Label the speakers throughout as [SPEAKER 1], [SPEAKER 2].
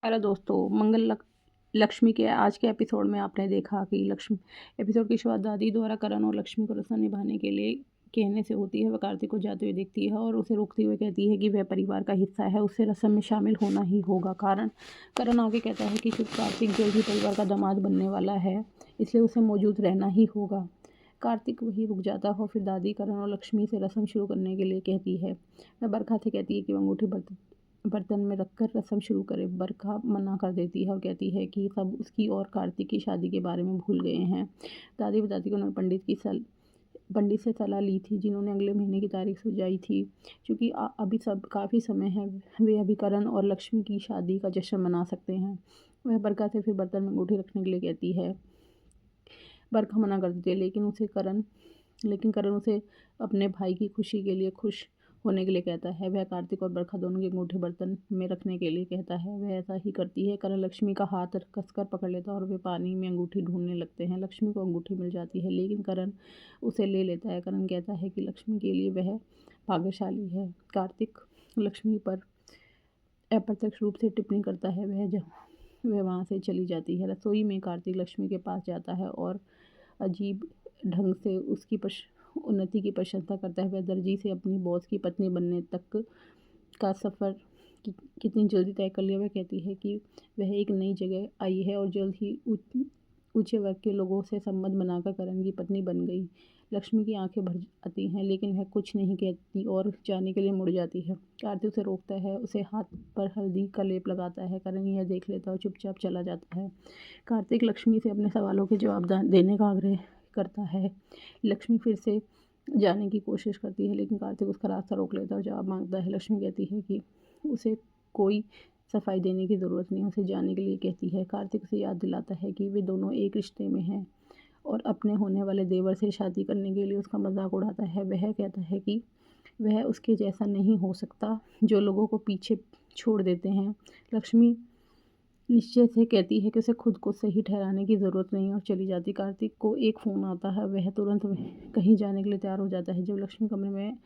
[SPEAKER 1] Hello दोस्तों, लक्ष्मी के आज के एपिसोड में आपने देखा कि लक्ष्मी एपिसोड की शुरुआत दादी द्वारा करण और लक्ष्मी को रस्म निभाने के लिए कहने से होती है। वह कार्तिक को जाते हुए देखती है और उसे रोकते हुए कहती है कि वह परिवार का हिस्सा है, उसे रस्म में शामिल होना ही होगा। करण आगे कहता है कि क्योंकि कार्तिक जल्द ही परिवार का दामाद बनने वाला है, इसलिए उसे मौजूद रहना ही होगा। कार्तिक वहीं रुक जाता है और फिर दादी करण और लक्ष्मी से रस्म शुरू करने के लिए कहती है। वह बरखा से कहती है कि वह अंगूठी बर्तन में रखकर रस्म शुरू करे। बरखा मना कर देती है और कहती है कि सब उसकी और कार्तिक की शादी के बारे में भूल गए हैं। दादी बताती कि उन्होंने पंडित से सलाह ली थी, जिन्होंने अगले महीने की तारीख सुझाई थी। क्योंकि अभी सब काफ़ी समय है, वे अभी करण और लक्ष्मी की शादी का जश्न मना सकते हैं। वह बरखा से फिर बर्तन में अंगूठी रखने के लिए कहती है। बरखा मना कर देती है, लेकिन करण उसे अपने भाई की खुशी के लिए खुश होने के लिए कहता है। वह कार्तिक और बरखा दोनों की अंगूठी बर्तन में रखने के लिए कहता है। वह ऐसा ही करती है। करण लक्ष्मी का हाथ कसकर पकड़ लेता है और वे पानी में अंगूठी ढूंढने लगते हैं। लक्ष्मी को अंगूठी मिल जाती है, लेकिन करण उसे ले लेता है। करण कहता है कि लक्ष्मी के लिए वह भाग्यशाली है। कार्तिक लक्ष्मी पर अप्रत्यक्ष रूप से टिप्पणी करता है। वह वहाँ से चली जाती है। रसोई में कार्तिक लक्ष्मी के पास जाता है और अजीब ढंग से उसकी उन्नति की प्रशंसा करता है। वह दर्जी से अपनी बॉस की पत्नी बनने तक का सफ़र कितनी जल्दी तय कर लिया। वह कहती है कि वह एक नई जगह आई है और जल्द ही ऊंचे वर्ग के लोगों से संबंध बनाकर करण की पत्नी बन गई। लक्ष्मी की आंखें भर आती हैं, लेकिन वह कुछ नहीं कहती और जाने के लिए मुड़ जाती है। कार्तिक उसे रोकता है, उसे हाथ पर हल्दी का लेप लगाता है। करण यह देख लेता है और चुपचाप चला जाता है। कार्तिक लक्ष्मी से अपने सवालों के जवाब देने का आग्रह करता है। लक्ष्मी फिर से जाने की कोशिश करती है, लेकिन कार्तिक उसका रास्ता रोक लेता है और जवाब मांगता है। लक्ष्मी कहती है कि उसे कोई सफाई देने की ज़रूरत नहीं, उसे जाने के लिए कहती है। कार्तिक उसे याद दिलाता है कि वे दोनों एक रिश्ते में हैं और अपने होने वाले देवर से शादी करने के लिए उसका मजाक उड़ाता है। वह कहता है कि वह उसके जैसा नहीं हो सकता जो लोगों को पीछे छोड़ देते हैं। लक्ष्मी निश्चय से कहती है कि उसे खुद को सही ठहराने की ज़रूरत नहीं है और चली जाती। कार्तिक को एक फ़ोन आता है। वह तुरंत कहीं जाने के लिए तैयार हो जाता है। जब लक्ष्मी कमरे में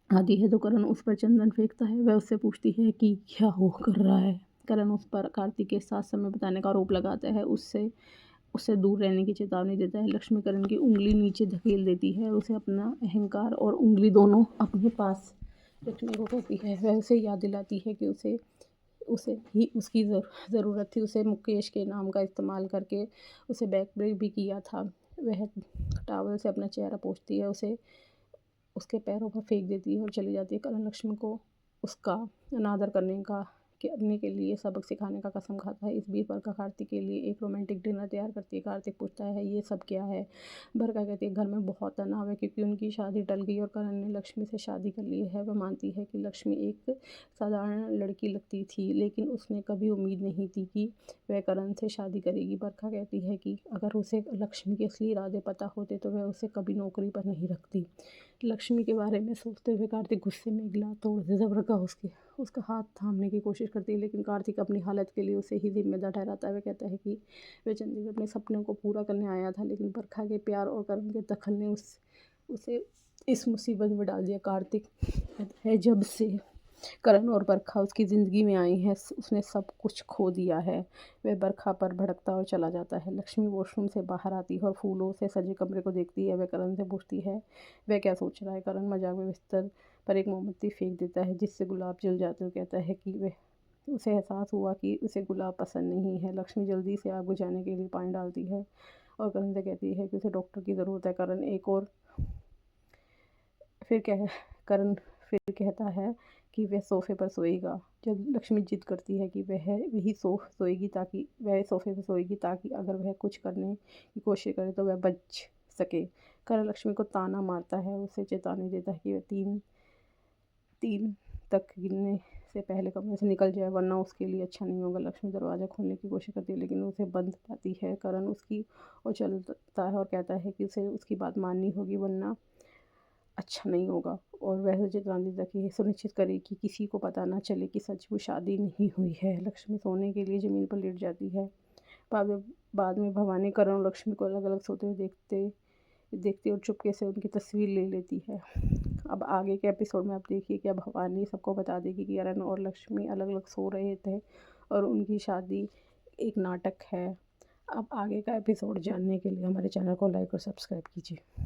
[SPEAKER 1] आती है तो करण उस पर चंदन फेंकता है। वह उससे पूछती है कि क्या हो कर रहा है। करण उस पर कार्तिक के साथ समय बिताने का आरोप लगाता है, उससे उससे दूर रहने की चेतावनी देता है। लक्ष्मी करण की उंगली नीचे धकेल देती है और उसे अपना अहंकार और उंगली दोनों अपने पास रखने को कहती है। वह उसे याद दिलाती है कि उसे ही उसकी ज़रूरत थी। उसे मुकेश के नाम का इस्तेमाल करके उसे बैक ब्रेक भी किया था। वह टॉवल से अपना चेहरा पोंछती है, उसे उसके पैरों पर फेंक देती है और चली जाती है। करण लक्ष्मी को उसका अनादर करने के लिए सबक सिखाने का कसम खाता है। इस बीच बरखा कार्तिक के लिए एक रोमांटिक डिनर तैयार करती है। कार्तिक पूछता है ये सब क्या है। बरखा कहती है घर में बहुत तनाव है क्योंकि उनकी शादी टल गई और करण ने लक्ष्मी से शादी कर ली है। वह मानती है कि लक्ष्मी एक साधारण लड़की लगती थी, लेकिन उसने कभी उम्मीद नहीं थी कि वह करण से शादी करेगी। बरखा कहती है कि अगर उसे लक्ष्मी के असली इरादे पता होते तो वह उसे कभी नौकरी पर नहीं रखती। लक्ष्मी के बारे में सोचते हुए कार्तिक गुस्से में गिलास तोड़ देता है। बरखा उसका हाथ थामने की कोशिश करती है, लेकिन कार्तिक अपनी हालत के लिए उसे ही जिम्मेदार ठहराता है। वह कहता है कि वह चंडीगढ़ अपने सपने को पूरा करने आया था, लेकिन बरखा के प्यार और करण के दखल ने उसे इस मुसीबत में डाल दिया। कार्तिक है जब से करण और बरखा उसकी ज़िंदगी में आई है, उसने सब कुछ खो दिया है। वह बरखा पर भड़कता और चला जाता है। लक्ष्मी वॉशरूम से बाहर आती है और फूलों से सजे कमरे को देखती है। वह करण से पूछती है वह क्या सोच रहा है। करण मजाक में बिस्तर पर एक मोमबत्ती फेंक देता है, जिससे गुलाब जल जाते हैं। कहता है कि उसे एहसास हुआ कि उसे गुलाब पसंद नहीं है। लक्ष्मी जल्दी से आग बुझाने के लिए पानी डालती है और करण से कहती है कि उसे डॉक्टर की ज़रूरत है। फिर कह करण फिर कहता है कि वह सोफ़े पर सोएगा। जब लक्ष्मी जिद करती है कि वह सोफ़े पर सोएगी ताकि अगर वह कुछ करने की कोशिश करे तो वह बच सके। करण लक्ष्मी को ताना मारता है, उसे चेतावनी देता है कि वह तीन तक गिनने से पहले कमरे से निकल जाए, वरना उसके लिए अच्छा नहीं होगा। लक्ष्मी दरवाज़ा खोलने की कोशिश करती है, लेकिन उसे बंद पाती है। करण उसकी ओर चलता है और कहता है कि उसे उसकी बात माननी होगी, वरना अच्छा नहीं होगा। और वह चेतावनी देता कि सुनिश्चित करे कि किसी को पता ना चले कि सच में शादी नहीं हुई है। लक्ष्मी सोने के लिए ज़मीन पर लेट जाती है। बाद में भवानी करण और लक्ष्मी को अलग अलग सोते हुए देखती और चुपके से उनकी तस्वीर ले लेती है। अब आगे के एपिसोड में आप देखिए कि अब भवानी सबको बता देगी कि करण और लक्ष्मी अलग अलग सो रहे थे और उनकी शादी एक नाटक है। अब आगे का एपिसोड जानने के लिए हमारे चैनल को लाइक और सब्सक्राइब कीजिए।